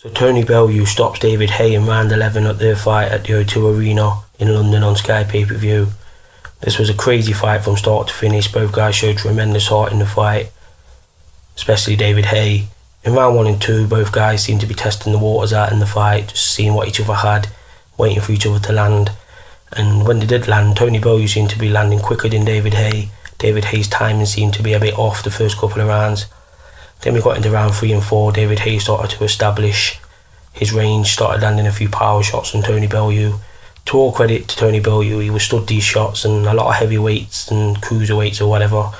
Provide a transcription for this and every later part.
So Tony Bellew stops David Haye in round 11 at their fight at the O2 Arena in London on Sky pay-per-view. This was a crazy fight from start to finish. Both guys showed tremendous heart in the fight, especially David Haye. In round 1 and 2, both guys seemed to be testing the waters out in the fight, just seeing what each other had, waiting for each other to land. And when they did land, Tony Bellew seemed to be landing quicker than David Haye. David Haye's timing seemed to be a bit off the first couple of rounds. Then we got into round 3 and 4. David Haye started to establish his range, started landing a few power shots on Tony Bellew. To all credit to Tony Bellew, he withstood these shots, and a lot of heavyweights and cruiserweights or whatever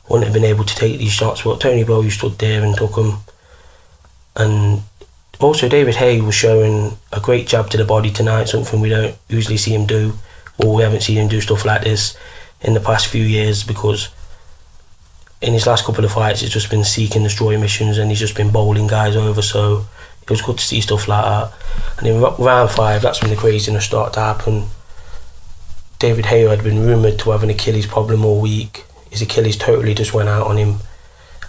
wouldn't have been able to take these shots, but Tony Bellew stood there and took them. And also David Haye was showing a great jab to the body tonight, something we don't usually see him do, or we haven't seen him do stuff like this in the past few years, because in his last couple of fights he's just been seek and destroy missions and he's just been bowling guys over, so it was good to see stuff like that. And in round 5, that's when the craziness started to happen. David Haye had been rumoured to have an Achilles problem all week. His Achilles totally just went out on him,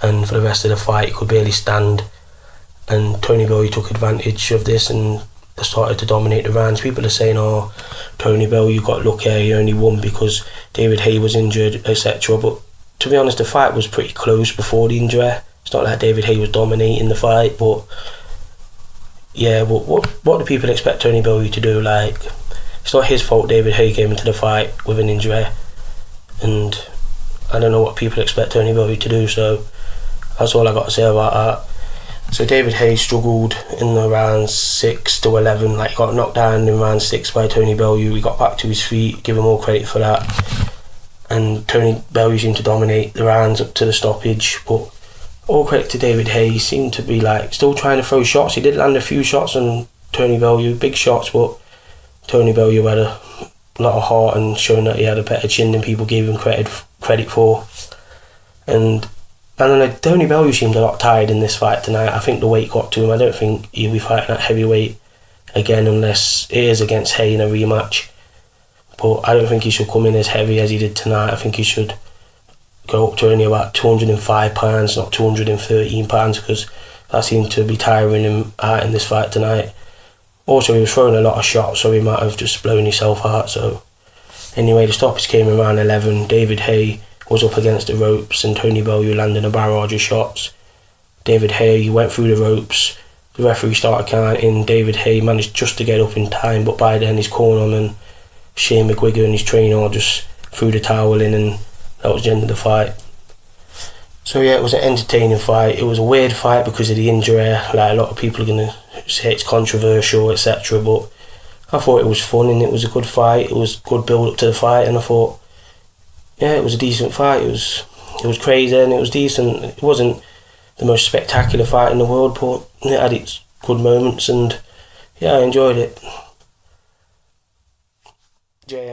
and for the rest of the fight he could barely stand. And Tony Bellew took advantage of this and started to dominate the rounds. People are saying, oh, Tony Bellew got lucky, he only won because David Haye was injured, etc. But to be honest, the fight was pretty close before the injury. It's not like David Haye was dominating the fight, but yeah, but what do people expect Tony Bellew to do? Like, it's not his fault David Haye came into the fight with an injury, and I don't know what people expect Tony Bellew to do, so that's all I got to say about that. So David Haye struggled in the rounds 6 to 11, like he got knocked down in round 6 by Tony Bellew. He got back to his feet, give him all credit for that, and Tony Bellew seemed to dominate the rounds up to the stoppage, but all credit to David Haye. He seemed to be like still trying to throw shots. He did land a few shots on Tony Bellew, big shots, but Tony Bellew had a lot of heart and showing that he had a better chin than people gave him credit for. And I don't know, Tony Bellew seemed a lot tired in this fight tonight. I think the weight got to him. I don't think he'll be fighting at heavyweight again unless it is against Haye in a rematch. But I don't think he should come in as heavy as he did tonight. I think he should go up to only about 205 pounds, not 213 pounds, because that seemed to be tiring him out in this fight tonight. Also, he was throwing a lot of shots, so he might have just blown himself out. So anyway, the stoppage came in round 11. David Haye was up against the ropes and Tony Bellew landing a barrage of shots. David Haye went through the ropes. The referee started counting. David Haye managed just to get up in time, but by then his cornerman, Shane McGuigan, and his trainer just threw the towel in, and that was the end of the fight. So yeah, it was an entertaining fight. It was a weird fight because of the injury. Like, a lot of people are going to say it's controversial, etc. But I thought it was fun and it was a good fight. It was good build up to the fight, and I thought, yeah, it was a decent fight. It was crazy and it was decent. It wasn't the most spectacular fight in the world, but it had its good moments, and yeah, I enjoyed it. JM.